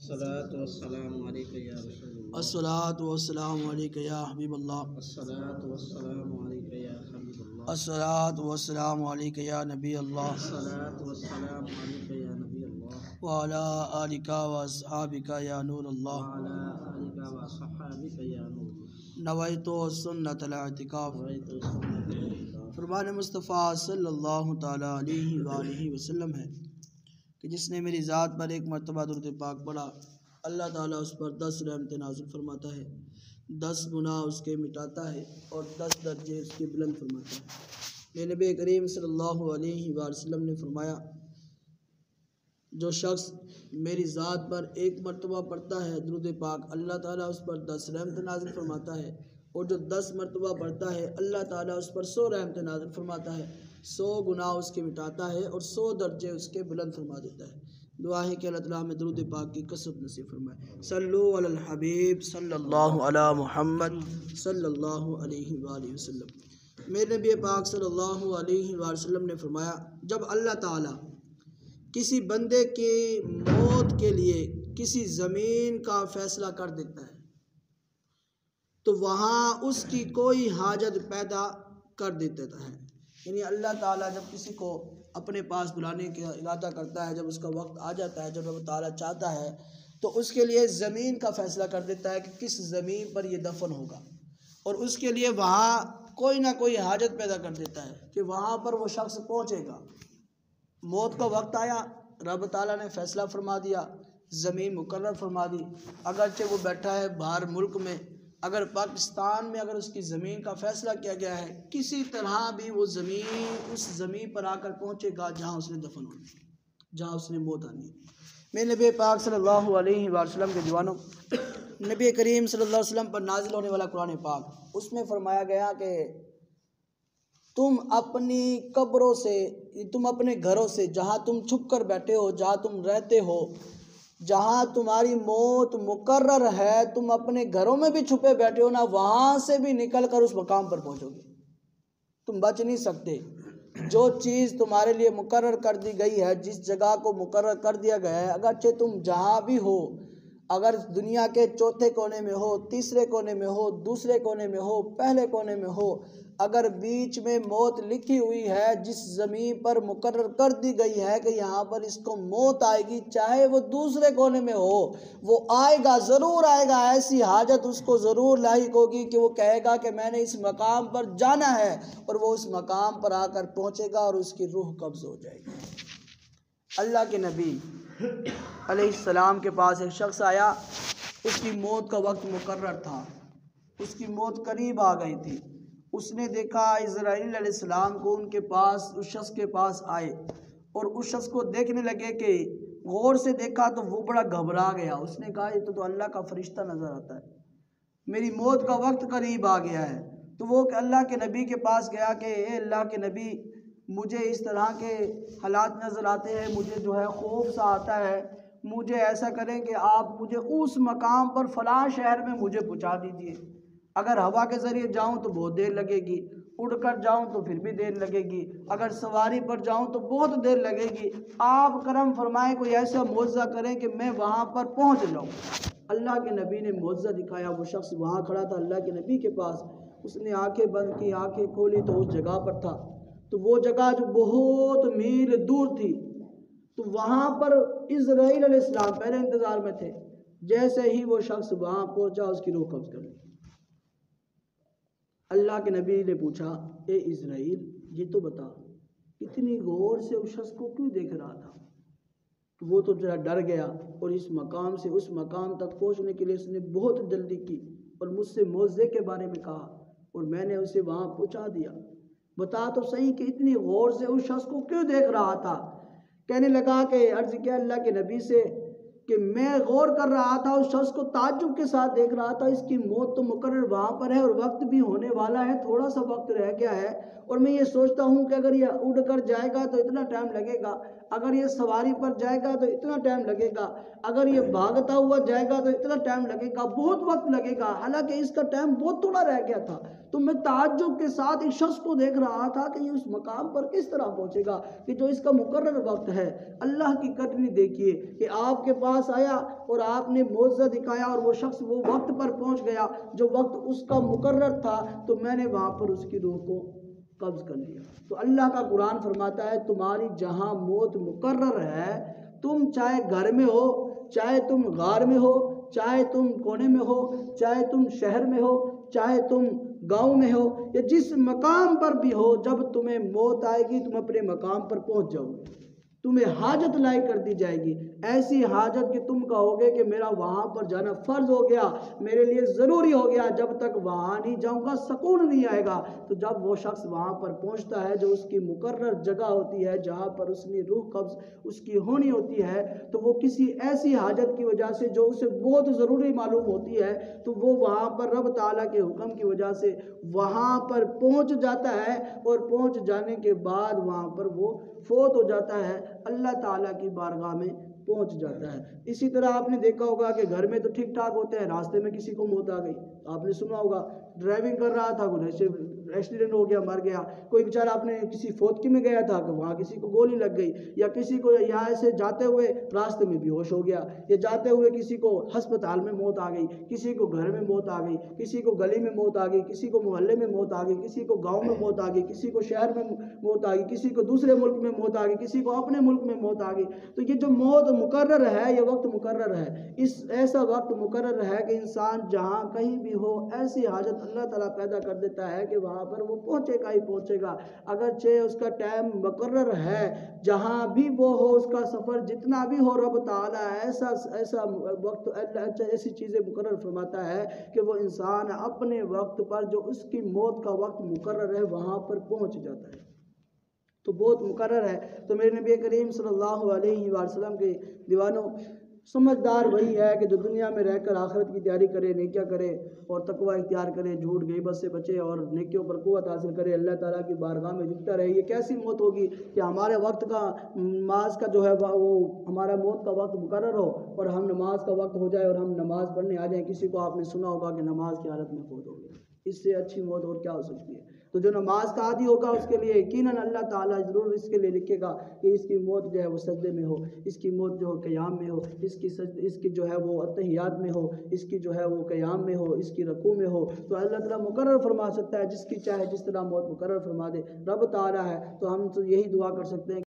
الصلاة والسلام عليك يا رسول الله. الصلاة والسلام عليك يا حبيب الله. الصلاة والسلام عليك يا حبيب الله. الصلاة والسلام عليك يا نبي الله. الصلاة والسلام عليك يا نبي الله. وعلى آلك وأصحابك يا نور الله. وعلى آلك وصحابك يا نور الله. نویت سنت الاعتکاف. روایت سنت الاعتکاف. فرمان مصطفیٰ صلی اللہ تعالیٰ علیہ وآلہ وسلم ہے کہ جس نے میری ذات پر ایک مرتبہ درود پاک پڑھا، اللہ تعالیٰ اس پر 10 رحمت نازل فرماتا ہے، 10 گناہ اس کے مٹاتا ہے اور 10 درجے اس کے بلند فرماتا ہے۔ میرے نبی کریم صلی اللہ علیہ وآلہ وسلم نے فرمایا، جو شخص میری ذات پر ایک مرتبہ پڑھتا ہے درود پاک، اللہ تعالیٰ اس پر 10 رحمت نازل فرماتا ہے، اور جو 10 مرتبہ پڑھتا ہے اللہ تعالیٰ اس پر 100 رحمت نازل فرماتا ہے، 100 گناہ اس کے مٹاتا ہے اور 100 درجے اس کے بلند فرما دیتا ہے۔ دعا ہے کہ اللہ تعالیٰ ہمیں درود پاک کی کثرت نصیب فرمائے۔ صلو علی الحبیب صلی اللہ علی محمد صلی اللہ علیہ وآلہ وسلم۔ میرے نبی پاک صلی اللہ علیہ وآلہ وسلم نے فرمایا، جب اللہ تعالیٰ کسی بندے کی موت کے لیے کسی زمین کا فیصلہ کر دیتا ہے تو وہاں اس کی کوئی حاجت پیدا کر دیتا ہے۔ یعنی اللہ تعالیٰ جب کسی کو اپنے پاس بلانے کا ارادہ کرتا ہے، جب اس کا وقت آ جاتا ہے، جب اللہ تعالیٰ چاہتا ہے تو اس کے لیے زمین کا فیصلہ کر دیتا ہے کہ کس زمین پر یہ دفن ہوگا، اور اس کے لیے وہاں کوئی نہ کوئی حاجت پیدا کر دیتا ہے کہ وہاں پر وہ شخص پہنچے گا۔ موت کا وقت آیا، رب تعالیٰ نے فیصلہ فرما دیا، زمین مقرر فرما دی، اگرچہ وہ بیٹھا ہے باہر ملک میں، اگر پاکستان میں اگر اس کی زمین کا فیصلہ کیا گیا ہے، کسی طرح بھی وہ زمین اس زمین پر آ کر پہنچے گا جہاں اس نے دفن ہونا ہے، جہاں اس نے موت آنی ہے۔ میرے نبی پاک صلی اللہ علیہ وآلہ وسلم کے جوانوں، نبی کریم صلی اللہ علیہ وسلم پر نازل ہونے والا قرآن پاک، اس میں فرمایا گیا کہ تم اپنی قبروں سے، تم اپنے گھروں سے، جہاں تم چھپ کر بیٹھے ہو، جہاں تم رہتے ہو، جہاں تمہاری موت مقرر ہے، تم اپنے گھروں میں بھی چھپے بیٹھے ہو نا، وہاں سے بھی نکل کر اس مقام پر پہنچو گے، تم بچ نہیں سکتے۔ جو چیز تمہارے لیے مقرر کر دی گئی ہے، جس جگہ کو مقرر کر دیا گیا ہے، اگرچہ تم جہاں بھی ہو، اگر دنیا کے چوتھے کونے میں ہو، تیسرے کونے میں ہو، دوسرے کونے میں ہو، پہلے کونے میں ہو، اگر بیچ میں موت لکھی ہوئی ہے، جس زمین پر مقرر کر دی گئی ہے کہ یہاں پر اس کو موت آئے گی، چاہے وہ دوسرے کونے میں ہو، وہ آئے گا، ضرور آئے گا۔ ایسی حاجت اس کو ضرور لاحق ہوگی کہ وہ کہے گا کہ میں نے اس مقام پر جانا ہے، اور وہ اس مقام پر آ کر پہنچے گا اور اس کی روح قبض ہو جائے گی۔ اللہ کے نبی علیہ السلام کے پاس ایک شخص آیا، اس کی موت کا وقت مقرر تھا، اس کی موت قریب آ گئی تھی۔ اس نے دیکھا اسرائیل علیہ السلام کو ان کے پاس، اس شخص کے پاس آئے، اور اس شخص کو دیکھنے لگے کہ غور سے دیکھا تو وہ بڑا گھبرا گیا۔ اس نے کہا یہ تو اللہ کا فرشتہ نظر آتا ہے، میری موت کا وقت قریب آ گیا ہے۔ تو وہ اللہ کے نبی کے پاس گیا کہ اے اللہ کے نبی، مجھے اس طرح کے حالات نظر آتے ہیں، مجھے جو ہے خوف سا آتا ہے، مجھے ایسا کریں کہ آپ مجھے اس مقام پر فلاں شہر میں مجھے پہنچا دیجئے۔ اگر ہوا کے ذریعے جاؤں تو بہت دیر لگے گی، اڑ کر جاؤں تو پھر بھی دیر لگے گی، اگر سواری پر جاؤں تو بہت دیر لگے گی، آپ کرم فرمائیں، کوئی ایسا معجزہ کریں کہ میں وہاں پر پہنچ جاؤں۔ اللہ کے نبی نے معجزہ دکھایا، وہ شخص وہاں کھڑا تھا اللہ کے نبی کے پاس، اس نے آنکھیں بند کی، آنکھیں کھولی تو اس جگہ پر تھا، تو وہ جگہ جو بہت میل دور تھی، تو وہاں پر اسرائیل علیہ السلام پہلے انتظار میں تھے۔ جیسے ہی وہ شخص وہاں پہنچا، اس کی روح قبض کر لی۔ اللہ کے نبی نے پوچھا، اے اسرائیل، یہ تو بتا اتنی غور سے اس شخص کو کیوں دیکھ رہا تھا؟ تو وہ تو ذرا ڈر گیا، اور اس مقام سے اس مقام تک پہنچنے کے لیے اس نے بہت جلدی کی، اور مجھ سے معجزے کے بارے میں کہا، اور میں نے اسے وہاں پہنچا دیا۔ بتا تو صحیح کہ اتنی غور سے اس شخص کو کیوں دیکھ رہا تھا؟ کہنے لگا کہ عرض کیا اللہ کے نبی سے کہ میں غور کر رہا تھا، اس شخص کو تعجب کے ساتھ دیکھ رہا تھا، اس کی موت تو مقرر وہاں پر ہے اور وقت بھی ہونے والا ہے، تھوڑا سا وقت رہ گیا ہے، اور میں یہ سوچتا ہوں کہ اگر یہ اڑ کر جائے گا تو اتنا ٹائم لگے گا، اگر یہ سواری پر جائے گا تو اتنا ٹائم لگے گا، اگر یہ بھاگتا ہوا جائے گا تو اتنا ٹائم لگے گا، بہت وقت لگے گا، حالانکہ اس کا ٹائم بہت تھوڑا رہ گیا تھا۔ تو میں تعجب کے ساتھ ایک شخص کو دیکھ رہا تھا کہ یہ اس مقام پر کس طرح پہنچے گا کہ جو اس کا مقرر وقت ہے۔ اللہ کی کرنی دیکھیے کہ آپ کے پاس پاس آیا اور آپ نے معجزہ دکھایا اور وہ شخص وہ وقت پر پہنچ گیا جو وقت اس کا مقرر تھا، تو میں نے وہاں پر اس کی روح کو قبض کر لیا۔ تو اللہ کا قرآن فرماتا ہے تمہاری جہاں موت مقرر ہے، تم چاہے گھر میں ہو، چاہے تم غار میں ہو، چاہے تم کونے میں ہو، چاہے تم شہر میں ہو، چاہے تم گاؤں میں ہو، یا جس مقام پر بھی ہو، جب تمہیں موت آئے گی تم اپنے مقام پر پہنچ جاؤ گے، تمہیں حاجت لائی کر دی جائے گی، ایسی حاجت کہ تم کہو گے کہ میرا وہاں پر جانا فرض ہو گیا، میرے لیے ضروری ہو گیا، جب تک وہاں نہیں جاؤں گا سکون نہیں آئے گا۔ تو جب وہ شخص وہاں پر پہنچتا ہے جو اس کی مقرر جگہ ہوتی ہے جہاں پر اس نے روح قبض اس کی ہونی ہوتی ہے، تو وہ کسی ایسی حاجت کی وجہ سے جو اسے بہت ضروری معلوم ہوتی ہے، تو وہ وہاں پر رب تعالیٰ کے حکم کی وجہ سے وہاں پر پہنچ جاتا ہے، اور پہنچ جانے کے بعد وہاں پر وہ فوت ہو جاتا ہے، اللہ تعالیٰ کی بارگاہ میں پہنچ جاتا ہے۔ اسی طرح آپ نے دیکھا ہوگا کہ گھر میں تو ٹھیک ٹھاک ہوتے ہیں، راستے میں کسی کو موت آ گئی، آپ نے سنا ہوگا ڈرائیونگ کر رہا تھا، کوئی ایکسیڈنٹ ہو گیا، مر گیا، کوئی بیچارہ اپنے کسی فوتکی میں گیا تھا کہ وہاں کسی کو گولی لگ گئی، یا کسی کو یہاں سے جاتے ہوئے راستے میں بے ہوش ہو گیا، یا جاتے ہوئے کسی کو ہسپتال میں موت آ گئی، کسی کو گھر میں موت آ گئی، کسی کو گلی میں موت آ گئی، کسی کو محلے میں موت آ گئی، کسی کو گاؤں میں موت آ گئی، کسی کو شہر میں موت آ گئی، کسی کو دوسرے ملک میں موت آ گئی، کسی کو اپنے ملک میں موت آ گئی۔ تو یہ جو موت مقرر ہے، یہ وقت مقرر ہے، ایسا وقت مقرر ہے کہ انسان جہاں کہیں بھی ہو ایسی حاجت اللہ تعالیٰ پیدا کر دیتا ہے کہ وہاں پر وہ پہنچے گا ہی پہنچے گا، اگرچہ اس کا ٹائم مقرر ہے، جہاں بھی وہ ہو اس کا سفر جتنا بھی ہو، رب تعالیٰ ایسا وقت ایسی چیزیں مقرر فرماتا ہے کہ وہ انسان اپنے وقت پر جو اس کی موت کا وقت مقرر ہے وہاں پر پہنچ جاتا ہے۔ تو بہت مقرر ہے۔ تو میرے نبی کریم صلی اللہ علیہ وآلہ وسلم کے دیوانوں، سمجھدار وہی ہے کہ جو دنیا میں رہ کر آخرت کی تیاری کرے، نیکیاں کرے اور تقوی اختیار کرے، جھوٹ غیبت سے بچے اور نیکیوں پر قوت حاصل کرے، اللہ تعالیٰ کی بارگاہ میں جھکتا رہے۔ یہ کیسی موت ہوگی کہ ہمارے وقت کا نماز کا جو ہے وہ ہمارا موت کا وقت مقرر ہو اور ہم نماز کا وقت ہو جائے اور ہم نماز پڑھنے آ جائیں، کسی کو آپ نے سنا ہوگا کہ نماز کی حالت میں فوت ہو گیا، اس سے اچھی موت اور کیا ہو سکتی ہے؟ تو جو نماز کا عادی ہوگا اس کے لیے یقیناً اللہ تعالیٰ ضرور اس کے لیے لکھے گا کہ اس کی موت جو ہے وہ سجدے میں ہو، اس کی موت جو ہے قیام میں ہو، اس کی جو ہے وہ اتحیات میں ہو، اس کی جو ہے وہ قیام میں ہو، اس کی رکوع میں ہو۔ تو اللہ تعالیٰ مقرر فرما سکتا ہے، جس کی چاہے جس طرح موت مقرر فرما دے، رب تعالیٰ ہے۔ تو ہم تو یہی دعا کر سکتے ہیں